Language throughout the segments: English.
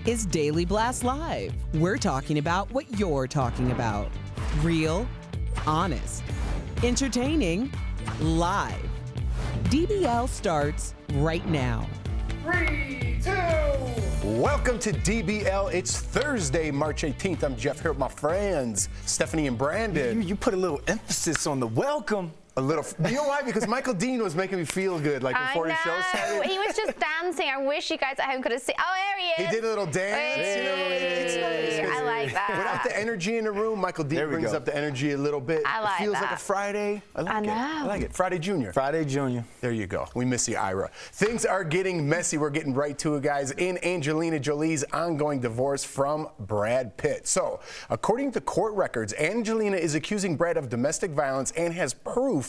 Is Daily Blast Live. We're talking about what you're talking about. Real, honest, entertaining, live. DBL starts right now. 3, 2. Welcome to DBL. It's Thursday, March 18th. I'm Jeff here with my friends, Stephanie and Brandon. You put a little emphasis on the welcome. A little. You know why? Because Michael Dean was making me feel good, like before the show started. He was just dancing. I wish you guys at home could have seen. Oh, there he is. He did a little dance. You know, it's nice. I like that. Without the energy in the room, Michael Dean brings up the energy a little bit. I like it feels that. like a Friday. I like it. I like it. Friday Junior. Friday Junior. There you go. We miss you, Ira. Things are getting messy. We're getting right to it, guys, in Angelina Jolie's ongoing divorce from Brad Pitt. So, according to court records, Angelina is accusing Brad of domestic violence and has proof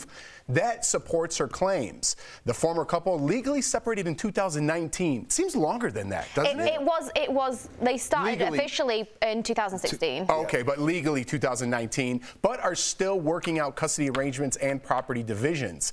that supports her claims. The former couple legally separated in 2019. Seems longer than that, doesn't it? It was. They started Legally. officially in 2016. Okay, but legally 2019, but are still working out custody arrangements and property divisions.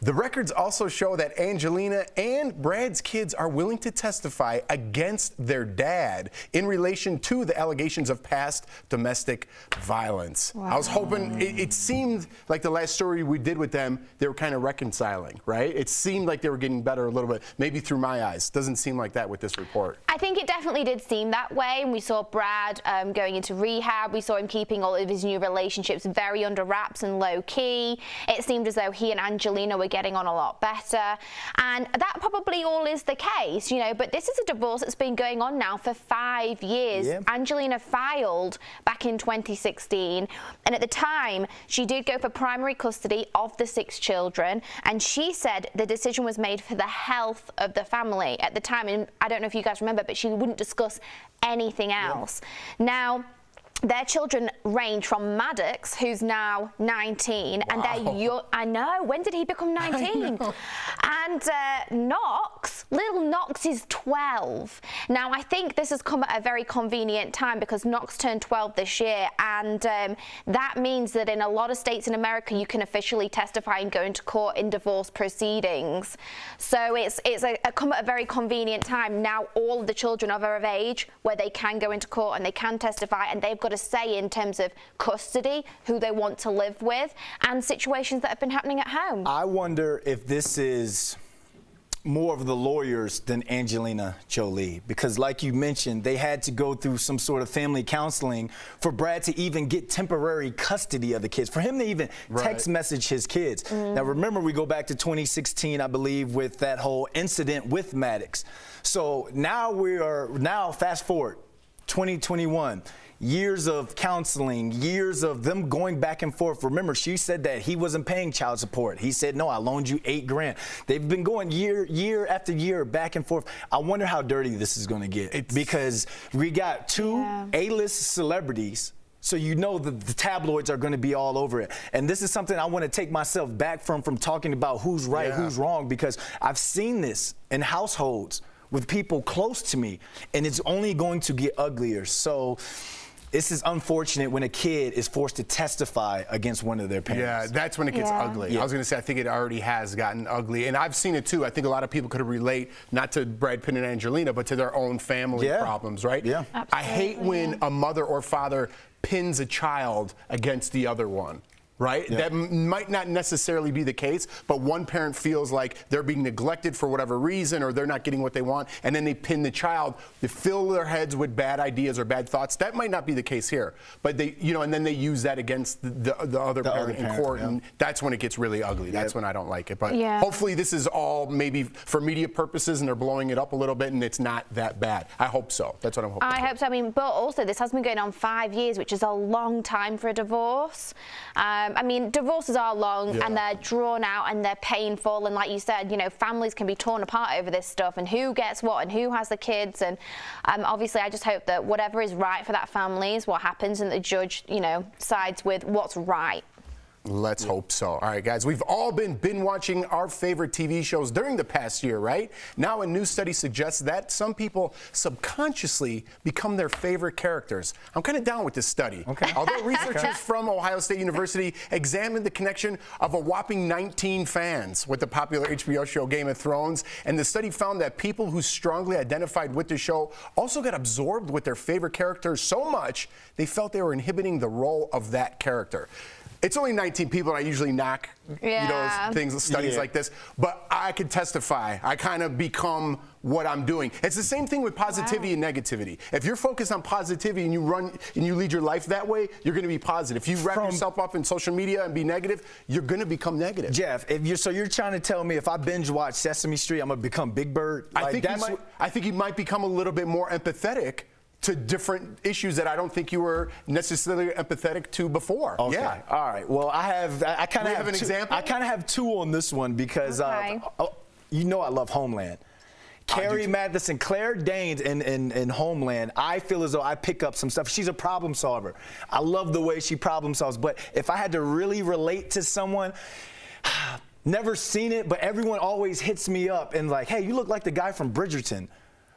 The records also show that Angelina and Brad's kids are willing to testify against their dad in relation to the allegations of past domestic violence. Wow. I was hoping, it seemed like the last story we did with them, they were kind of reconciling, right? It seemed like they were getting better a little bit, maybe through my eyes. Doesn't seem like that with this report. I think it definitely did seem that way, and we saw Brad going into rehab. We saw him keeping all of his new relationships very under wraps and low key. It seemed as though he and Angelina were getting on a lot better, and that probably all is the case, you know, but this is a divorce that's been going on now for 5 years. Yeah. Angelina filed back in 2016, and at the time she did go for primary custody of the 6 children, and she said the decision was made for the health of the family at the time, and I don't know if you guys remember, but she wouldn't discuss anything else. Now, their children range from Maddox, who's now 19, and they're young. I know. When did he become 19? And Knox, little Knox, is 12. Now, I think this has come at a very convenient time because Knox turned 12 this year, and that means that in a lot of states in America, you can officially testify and go into court in divorce proceedings. So it's come at a very convenient time. Now, all of the children are of age where they can go into court and they can testify, and they've got a say in terms of custody, who they want to live with, and situations that have been happening at home. I wonder if this is more of the lawyers than Angelina Jolie, because like you mentioned, they had to go through some sort of family counseling for Brad to even get temporary custody of the kids, for him to even text message his kids. Now remember, we go back to 2016, I believe, with that whole incident with Maddox. So now fast forward, 2021. Years of counseling, years of them going back and forth. Remember, she said that he wasn't paying child support. He said, no, I loaned you $8 grand. They've been going year after year back and forth. I wonder how dirty this is going to get, because we got 2 A-list celebrities. So you know the tabloids are going to be all over it. And this is something I want to take myself back from talking about who's right, who's wrong, because I've seen this in households with people close to me, and it's only going to get uglier. So this is unfortunate when a kid is forced to testify against one of their parents. Yeah, that's when it gets ugly. I was going to say, I think it already has gotten ugly. And I've seen it too. I think a lot of people could relate, not to Brad Pitt and Angelina, but to their own family problems, right? Yeah. Absolutely, I hate when a mother or father pins a child against the other one. Right? That might not necessarily be the case, but one parent feels like they're being neglected for whatever reason, or they're not getting what they want, and then they pin the child. They fill their heads with bad ideas or bad thoughts. That might not be the case here, but they, you know, and then they use that against the other parent in court, and that's when it gets really ugly. That's when I don't like it. But hopefully this is all maybe for media purposes, and they're blowing it up a little bit, and it's not that bad. I hope so. That's what I'm hoping. I hope so. I mean, but also this has been going on 5 years, which is a long time for a divorce. I mean, divorces are long and they're drawn out and they're painful, and like you said, you know, families can be torn apart over this stuff and who gets what and who has the kids, and obviously I just hope that whatever is right for that family is what happens, and the judge, you know, sides with what's right. Let's hope so. All right, guys, we've all been watching our favorite TV shows during the past year, right? Now a new study suggests that some people subconsciously become their favorite characters. I'm kind of down with this study. Although researchers from Ohio State University examined the connection of a whopping 19 fans with the popular HBO show Game of Thrones, and the study found that people who strongly identified with the show also got absorbed with their favorite characters so much they felt they were inhibiting the role of that character. It's only 19 people, and I usually knock you know, things, studies like this, but I can testify. I kind of become what I'm doing. It's the same thing with positivity and negativity. If you're focused on positivity and you lead your life that way, you're going to be positive. If you wrap yourself up in social media and be negative, you're going to become negative. Jeff, so you're trying to tell me if I binge watch Sesame Street, I'm going to become Big Bird? I think you might become a little bit more empathetic to different issues that I don't think you were necessarily empathetic to before. Okay. Yeah. All right. Well, I kind of have an example. I kind of have 2 on this one because you know I love Homeland. Carrie Mathison, Claire Danes in Homeland, I feel as though I pick up some stuff. She's a problem solver. I love the way she problem solves. But if I had to really relate to someone, never seen it, but everyone always hits me up and like, hey, you look like the guy from Bridgerton.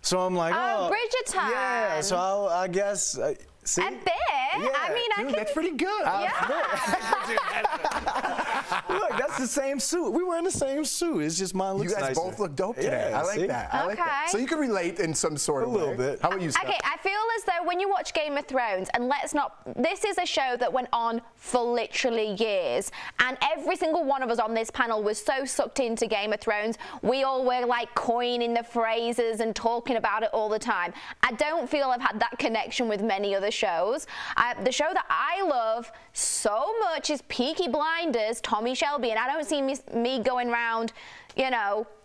So I'm like, Bridgerton. Yeah, so I guess, see? A bit. Yeah. I mean, Dude, that's pretty good. Look, that's the same suit. We were in the same suit. It's just mine looks You guys nicer. both look dope today. Yeah, I like see? that. I like that. Okay. So you can relate in some sort of A little way. bit. How about you, Steph? Okay, I feel as though when you watch Game of Thrones, and this is a show that went on for literally years, and every single one of us on this panel was so sucked into Game of Thrones. We all were like coining the phrases and talking about it all the time. I don't feel I've had that connection with many other shows. The show that I love so much is Peaky Blinders, Tommy Shelby, and I don't see me going around,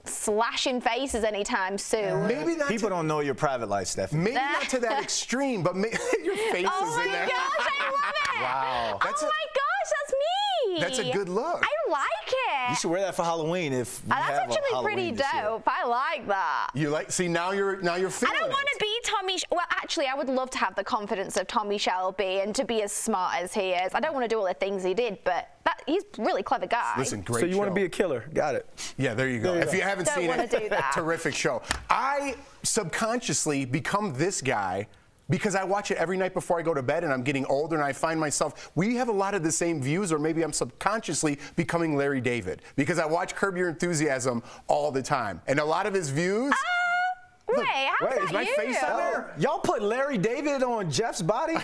slashing faces anytime soon. Maybe not People don't know your private life, Stephanie. Maybe not to that extreme, but your face Oh is my in there. gosh, I love it! Wow. Oh my gosh, that's me! That's a good look. I like it. You should wear that for Halloween if we That's have a actually pretty Halloween this year. dope. I like that. You like? See, now you're feeling I don't want to be Tommy. Well, actually, I would love to have the confidence of Tommy Shelby and to be as smart as he is. I don't want to do all the things he did, but he's a really clever guy. Listen, great So you want show. to be a killer? Got it. Yeah, there you go. If you haven't Don't seen wanna it, do that. terrific show. I subconsciously become this guy because I watch it every night before I go to bed, and I'm getting older, and I find myself, we have a lot of the same views, or maybe I'm subconsciously becoming Larry David because I watch Curb Your Enthusiasm all the time, and a lot of his views. Wait, how's Wait, that is my you? face on there? Y'all put Larry David on Jeff's body?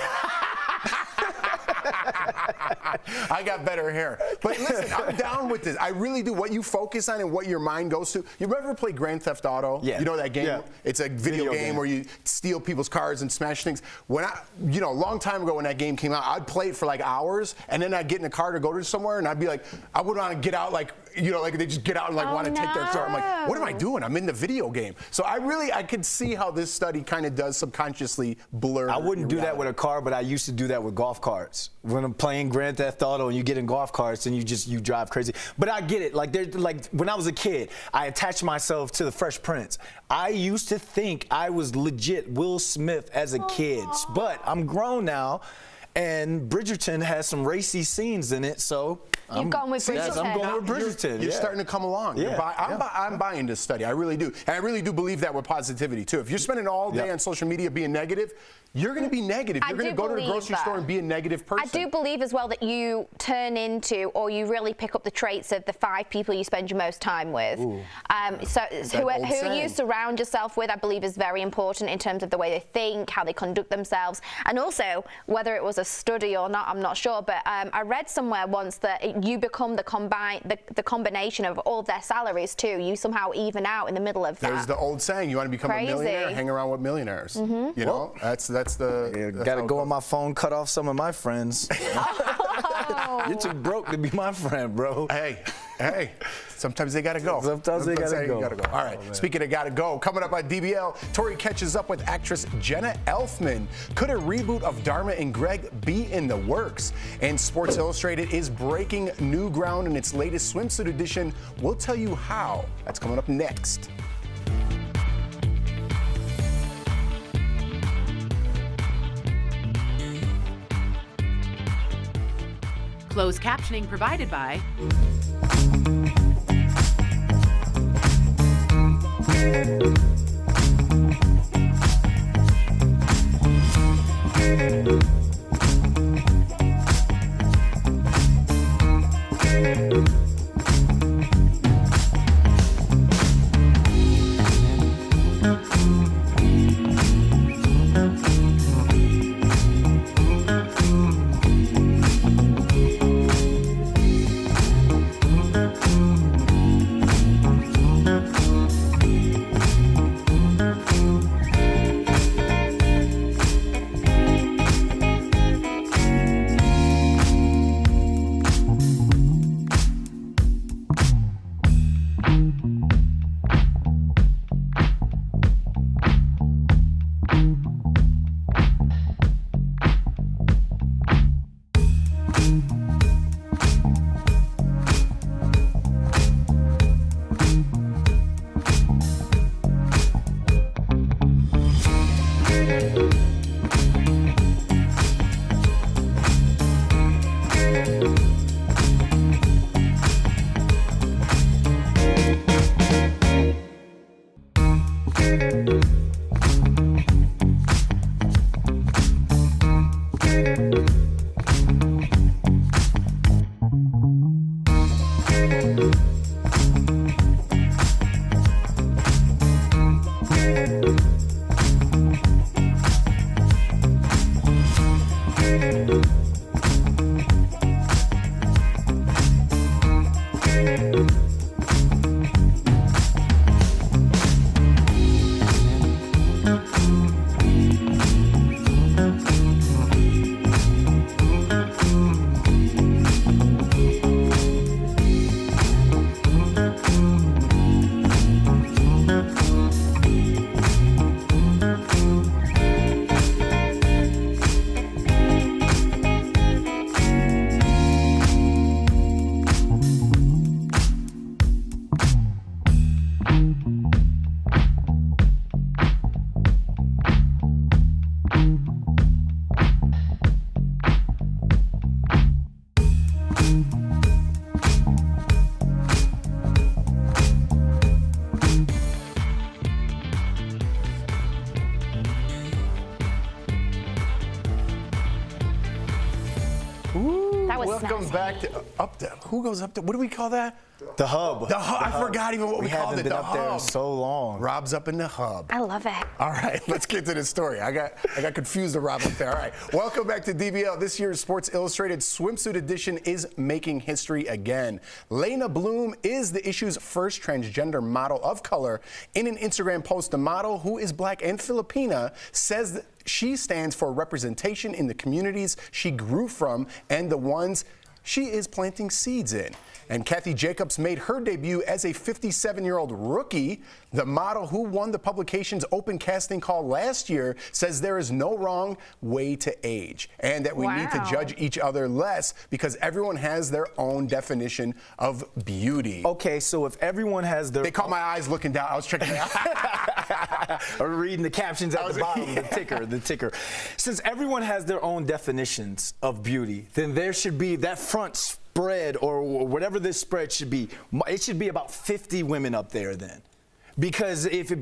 I got better hair. But listen, I'm down with this. I really do. What you focus on and what your mind goes to. You ever play Grand Theft Auto? Yeah. You know that game? Yeah. It's a video game where you steal people's cars and smash things. When a long time ago when that game came out, I'd play it for like hours, and then I'd get in a car to go to somewhere, and I'd be like, I would want to get out like they just get out and want to take their car. I'm like, what am I doing? I'm in the video game. So I could see how this study kind of does subconsciously blur. I wouldn't do your that with a car, but I used to do that with golf carts. When I'm playing Grand Theft Auto and you get in golf carts and you drive crazy. But I get it. Like when I was a kid, I attached myself to the Fresh Prince. I used to think I was legit Will Smith as a kid, but I'm grown now. And Bridgerton has some racy scenes in it, so You've gone with yes, I'm Bridgerton. going with Bridgerton. You're yeah. starting to come along. Yeah, I'm buying this study. I really do. And I really do believe that with positivity, too. If you're spending all day on social media being negative, you're going to be negative. You're going to go to the grocery store and be a negative person. I do believe as well that you turn into, or you really pick up the traits of the 5 people you spend your most time with. So who you surround yourself with, I believe, is very important in terms of the way they think, how they conduct themselves, and also whether it was a study or not, I'm not sure. But I read somewhere once that you become the combination of all of their salaries too. You somehow even out in the middle of that. There's the old saying: you want to become a millionaire, hang around with millionaires. You know, that's the. Got to go on my phone, cut off some of my friends. You're too broke to be my friend, bro. Hey, sometimes they gotta go. Sometimes they gotta go. All right, speaking of gotta go, coming up on DBL, Tori catches up with actress Jenna Elfman. Could a reboot of Dharma and Greg be in the works? And Sports Illustrated is breaking new ground in its latest swimsuit edition. We'll tell you how. That's coming up next. Closed captioning provided by That was Welcome snazzy. back to Up There. Who goes up there? What do we call that? The hub. The hub. I forgot even what we called haven't it. been The up there in hub. so long. Rob's up in the hub. I love it. All right, let's get to the story. I got confused to Rob up there. All right, welcome back to DBL. This year's Sports Illustrated swimsuit edition is making history again. Lena Bloom is the issue's first transgender model of color. In an Instagram post, the model, who is black and Filipina, says that she stands for representation in the communities she grew from and the ones she is planting seeds in. And Kathy Jacobs made her debut as a 57-year-old rookie. The model, who won the publication's open casting call last year, says there is no wrong way to age and that we need to Wow. judge each other less because everyone has their own definition of beauty. Okay, so if everyone has their They caught my eyes looking down. I was checking it out. or reading the captions at the bottom, the ticker. Since everyone has their own definitions of beauty, then there should be that front spread or whatever this spread should be. It should be about 50 women up there then. Because if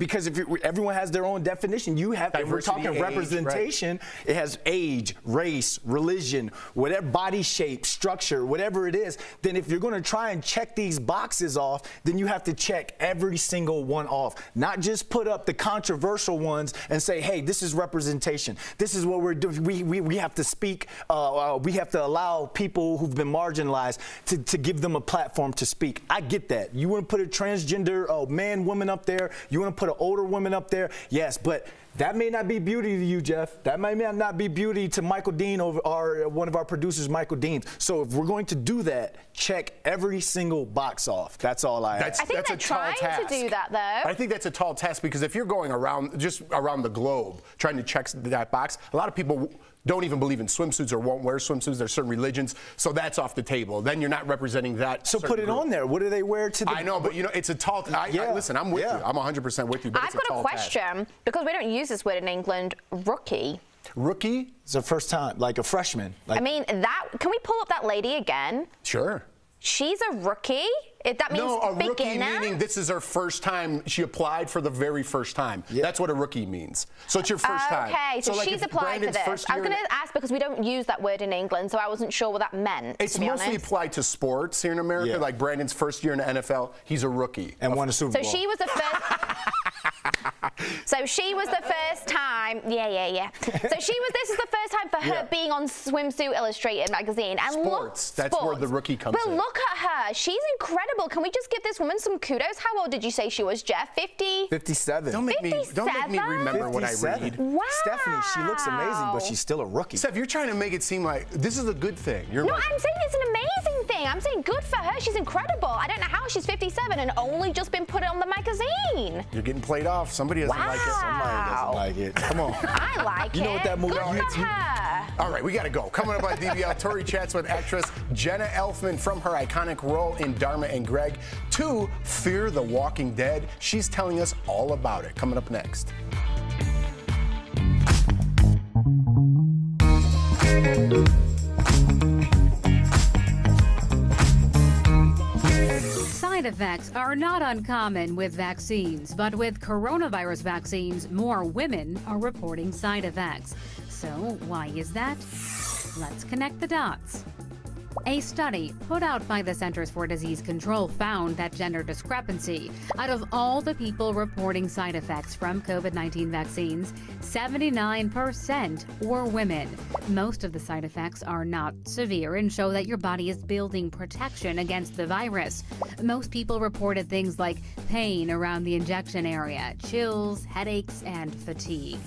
everyone has their own definition, you have, if we're Diversity, talking age, representation, it has age, race, religion, whatever, body shape, structure, whatever it is, then if you're going to try and check these boxes off, then you have to check every single one off. Not just put up the controversial ones and say, hey, this is representation. This is what we're doing. We have to speak. We have to allow people who've been marginalized to give them a platform to speak. I get that. You want to put a transgender man, woman up there. You want to put an older woman up there. Yes, but that may not be beauty to you, Jeff. That may not be beauty to Michael Dean, or one of our producers, Michael Dean. So if we're going to do that, check every single box off. That's all I ask. I think they're a tall trying to task. do that, though. I think that's a tall task because if you're going around the globe trying to check that box, a lot of people don't even believe in swimsuits or won't wear swimsuits. There's certain religions, so that's off the table. Then you're not representing that. So put it group. on there. What do they wear to the? I know, but it's a tall. Listen, I'm with you. I'm 100% with you. But I've it's a got tall a question, because we don't use this word in England, rookie. task. Rookie? It's the first time, like a freshman. I mean, can we pull up that lady again? Sure. She's a rookie? That means No, a rookie beginner? meaning this is her first time. She applied for the very first time. Yeah. That's what a rookie means. So it's your first time. Okay, so like she's if applied Brandon's for this. first I was year going to ask because we don't use that word in England, so I wasn't sure what that meant. It's to be mostly honest. applied to sports here in America. Yeah. Like Brandon's first year in the NFL, he's a rookie. and won a Super So Bowl. she was the first. So she was the first time. Yeah. So this is the first time for her Yeah. being on Swimsuit Illustrated magazine. And Sports. That's where the rookie comes But in. look at her. She's incredible. Can we just give this woman some kudos? How old did you say she was, Jeff? 50? 57. Don't make me 57? remember what I 57. read. Wow. Stephanie, she looks amazing, but she's still a rookie. Steph, you're trying to make it seem like this is a good thing. You're No, like, I'm saying it's an amazing thing. I'm saying good for her. She's incredible. I don't know how she's 57 and only just been put on the magazine. you're getting played off. Somebody doesn't like it. Somebody doesn't like it. Come on. I like You it. know what that movie Good is? for her. All right, we got to go. Coming up on DBL, Tori chats with actress Jenna Elfman from her iconic role in Dharma and Greg to Fear the Walking Dead. She's telling us all about it. Coming up next. Side effects are not uncommon with vaccines, but with coronavirus vaccines, more women are reporting side effects. So, why is that? Let's connect the dots. A study put out by the Centers for Disease Control found that gender discrepancy. Out of all the people reporting side effects from COVID-19 vaccines, 79% were women. Most of the side effects are not severe and show that your body is building protection against the virus. Most people reported things like pain around the injection area, chills, headaches, and fatigue.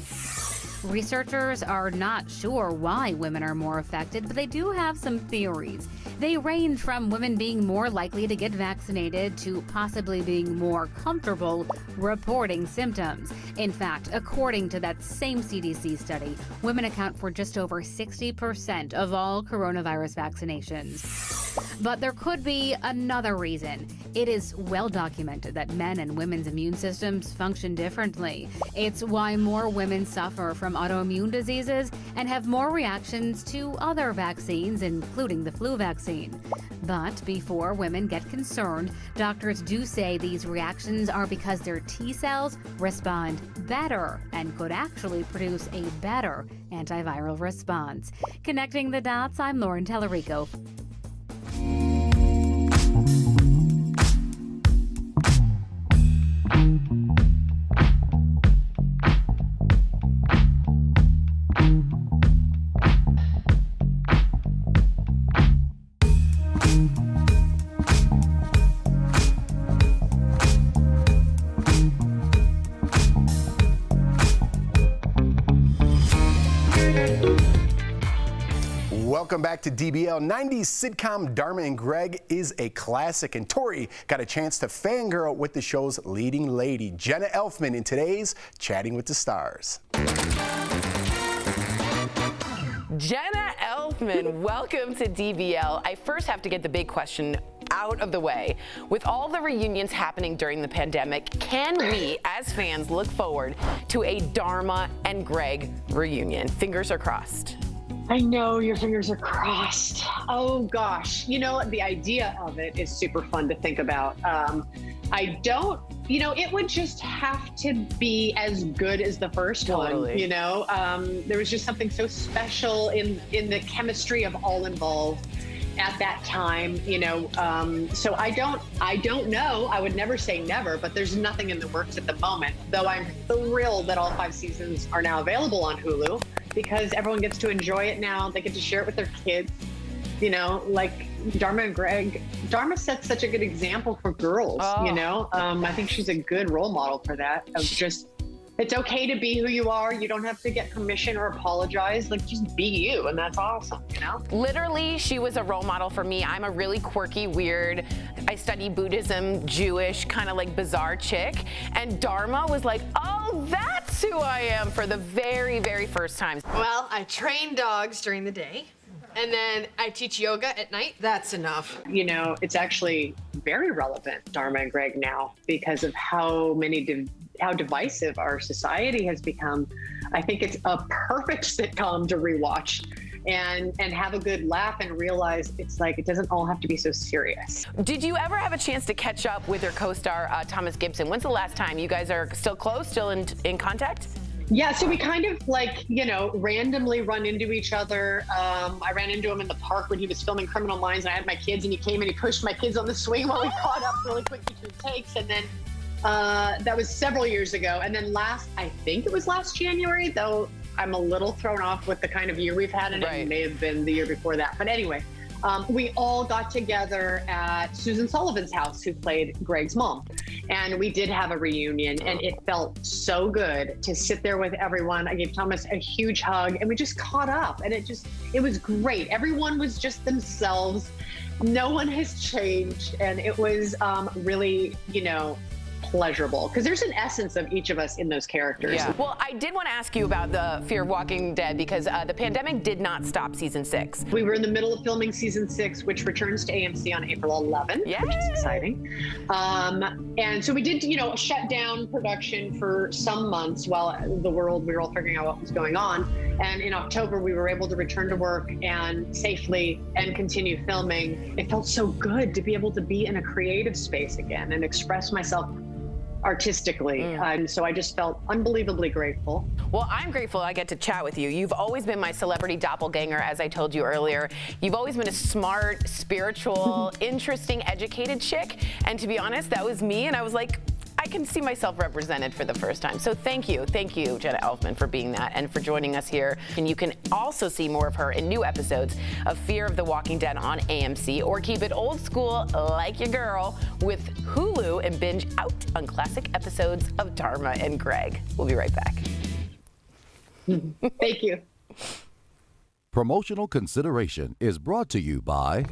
Researchers are not sure why women are more affected, but they do have some theories. They range from women being more likely to get vaccinated to possibly being more comfortable reporting symptoms. In fact, according to that same CDC study, women account for just over 60% of all coronavirus vaccinations. But there could be another reason. It is well documented that men and women's immune systems function differently. It's why more women suffer from autoimmune diseases and have more reactions to other vaccines, including the flu vaccine. But before women get concerned, doctors do say these reactions are because their T cells respond better and could actually produce a better antiviral response. Connecting the dots, I'm Lauren Tellerico. Welcome back to DBL. 90s sitcom Dharma and Greg is a classic, and Tori got a chance to fangirl with the show's leading lady, Jenna Elfman, in today's Chatting with the Stars. Jenna Elfman, welcome to DBL. I first have to get the big question out of the way. With all the reunions happening during the pandemic, can we, as fans, look forward to a Dharma and Greg reunion? Fingers are crossed. I know your fingers are crossed. Oh gosh, you know, the idea of it is super fun to think about. It would just have to be as good as the first one, you know? There was just something so special in the chemistry of all involved at that time, you know? So I don't know. I would never say never, but there's nothing in the works at the moment, though I'm thrilled that all 5 seasons are now available on Hulu, because everyone gets to enjoy it now. They get to share it with their kids, you know, like Dharma and Greg. Dharma sets such a good example for girls, you know? I think she's a good role model for that, of just, it's okay to be who you are. You don't have to get permission or apologize. Like, just be you, and that's awesome, you know? Literally, she was a role model for me. I'm a really quirky, weird, I study Buddhism, Jewish, kind of like bizarre chick. And Dharma was like, oh, that's who I am, for the very, very first time. Well, I train dogs during the day, and then I teach yoga at night. That's enough. You know, it's actually very relevant, Dharma and Greg, now, because of how divisive our society has become. I think it's a perfect sitcom to rewatch and have a good laugh and realize it's like, it doesn't all have to be so serious. Did you ever have a chance to catch up with your co-star, Thomas Gibson? When's the last time? You guys are still close, still in contact? Yeah, so we kind of like, you know, randomly run into each other. I ran into him in the park when he was filming Criminal Minds, and I had my kids, and he came and he pushed my kids on the swing while we caught up really quick between takes. And then that was several years ago. And then I think it was last January, though I'm a little thrown off with the kind of year we've had, and it may have been the year before that. But anyway, we all got together at Susan Sullivan's house, who played Greg's mom. And we did have a reunion, and it felt so good to sit there with everyone. I gave Thomas a huge hug, and we just caught up, and it was great. Everyone was just themselves. No one has changed. And it was really, you know, pleasurable, because there's an essence of each of us in those characters. Yeah. Well, I did want to ask you about the Fear of Walking Dead, because the pandemic did not stop season 6. We were in the middle of filming season 6, which returns to AMC on April 11th, which is exciting. And so we did, you know, shut down production for some months while we were all figuring out what was going on. And in October, we were able to return to work and safely and continue filming. It felt so good to be able to be in a creative space again and express myself artistically. And so I just felt unbelievably grateful. Well, I'm grateful I get to chat with you. You've always been my celebrity doppelganger, as I told you earlier. You've always been a smart, spiritual, interesting, educated chick. And to be honest, that was me. And I was like, I can see myself represented for the first time. So thank you, Jenna Elfman, for being that and for joining us here. And you can also see more of her in new episodes of Fear of the Walking Dead on AMC, or keep it old school like your girl with Hulu and binge out on classic episodes of Dharma and Greg. We'll be right back. Thank you. Promotional consideration is brought to you by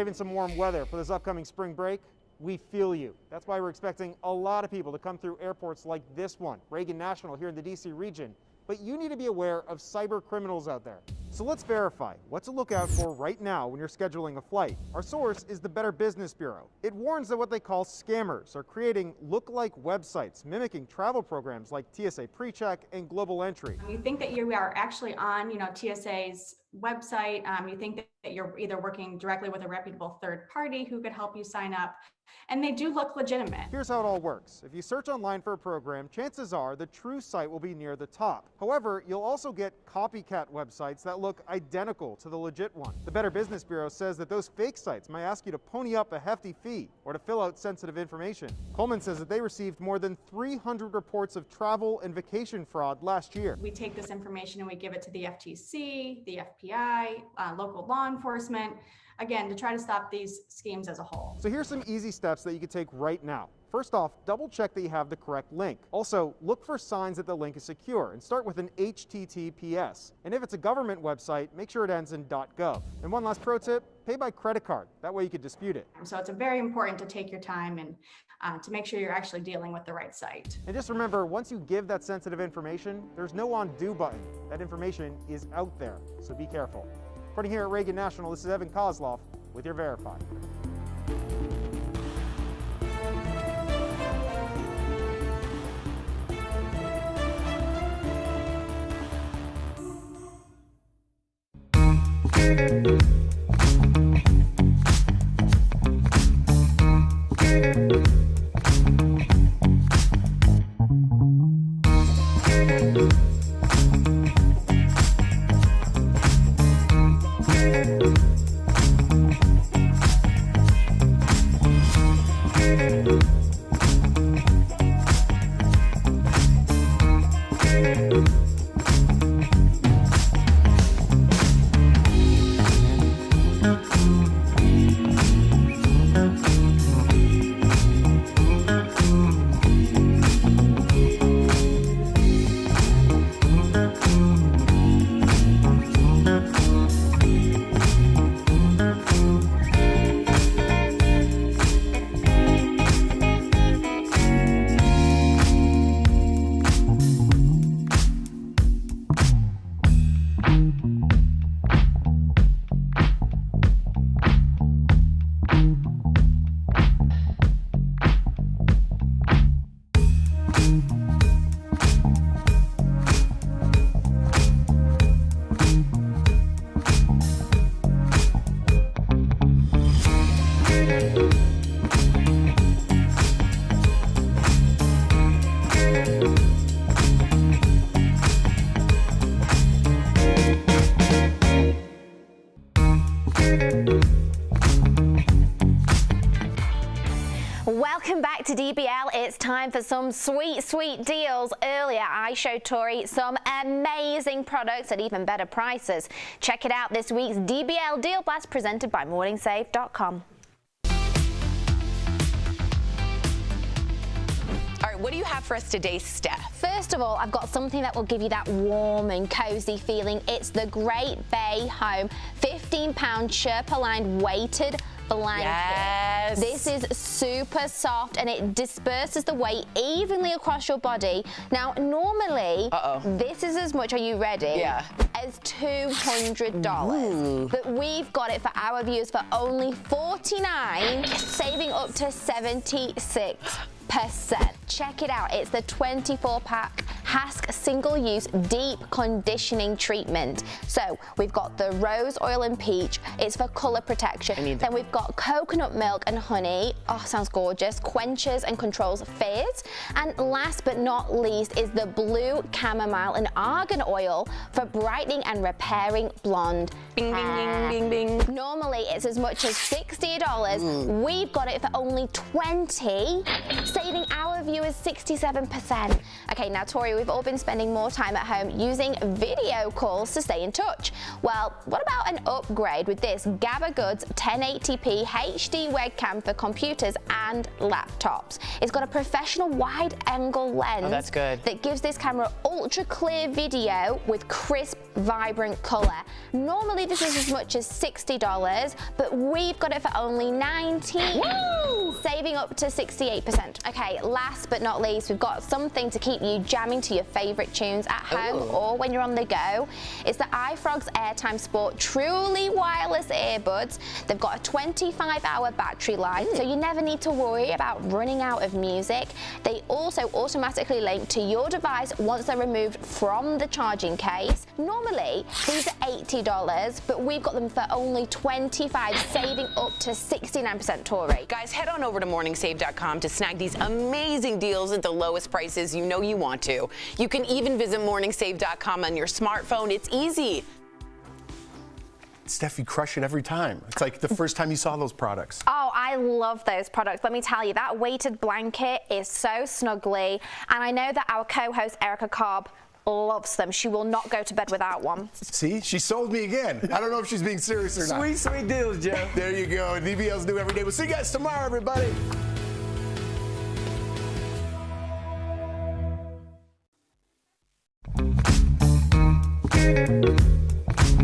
craving some warm weather for this upcoming spring break, we feel you. That's why we're expecting a lot of people to come through airports like this one, Reagan National here in the DC region. But you need to be aware of cyber criminals out there. So let's verify what to look out for right now when you're scheduling a flight. Our source is the Better Business Bureau. It warns that what they call scammers are creating look-like websites mimicking travel programs like TSA PreCheck and Global Entry. You think that you are actually on, TSA's website. You think that you're either working directly with a reputable third party who could help you sign up, and they do look legitimate. Here's how it all works. If you search online for a program, chances are the true site will be near the top. However, you'll also get copycat websites that look identical to the legit one. The Better Business Bureau says that those fake sites might ask you to pony up a hefty fee or to fill out sensitive information. Coleman says that they received more than 300 reports of travel and vacation fraud last year. We take this information and we give it to the FTC, the FBI, local law enforcement, again, to try to stop these schemes as a whole. So here's some easy steps that you can take right now. First off, double check that you have the correct link. Also, look for signs that the link is secure and start with an HTTPS. And if it's a government website, make sure it ends in .gov. And one last pro tip, pay by credit card. That way you can dispute it. So it's very important to take your time and to make sure you're actually dealing with the right site. And just remember, once you give that sensitive information, there's no undo button. That information is out there, so be careful. Reporting here at Reagan National, this is Evan Kozloff with your Verify. Welcome back to DBL. It's time for some sweet, sweet deals. Earlier, I showed Tori some amazing products at even better prices. Check it out, this week's DBL Deal Blast presented by morningsafe.com. All right, what do you have for us today, Steph? First of all, I've got something that will give you that warm and cozy feeling. It's the Great Bay Home 15-pound Sherpa-lined weighted blanket. Yes. This is super soft and it disperses the weight evenly across your body. Now, normally, this is as much, are you ready? Yeah. As $200. But we've got it for our viewers for only $49, saving up to 76%. Check it out. It's the 24-pack Hask single-use deep conditioning treatment. So we've got the rose oil and peach. It's for color protection. Then we've got coconut milk and honey. Oh, sounds gorgeous. Quenches and controls fizz. And last but not least is the blue chamomile and argan oil for brightening and repairing blonde Bing, bing, hair. bing, bing, bing. Normally it's as much as $60. We've got it for only $20, saving our viewers 67%. Okay, now Tori, we've all been spending more time at home using video calls to stay in touch. Well, what about an upgrade with this Gabba Goods 1080p HD webcam for computers and laptops? It's got a professional wide-angle lens. Oh, that's good. That gives this camera ultra-clear video with crisp, vibrant color. Normally this is as much as $60, but we've got it for only $19, saving up to 68%. Okay, last but not least, we've got something to keep you jamming to your favorite tunes at home or when you're on the go. It's the iFrog's Airtime Sport truly wireless earbuds. They've got a 25-hour battery life, so you never need to worry about running out of music. They also automatically link to your device once they're removed from the charging case. Normally, these are $80, but we've got them for only $25, saving up to 69% tour rate. Guys, head on over to morningsave.com to snag these amazing deals at the lowest prices you know you want to. You can even visit morningsave.com on your smartphone. It's easy. Steph, you crush it every time. It's like the first time you saw those products. Oh, I love those products. Let me tell you, that weighted blanket is so snuggly. And I know that our co-host, Erica Cobb, loves them. She will not go to bed without one. See, she sold me again. I don't know if she's being serious or not. Sweet, sweet deals, Jeff. There you go. DBL's new every day. We'll see you guys tomorrow, everybody. Thank you.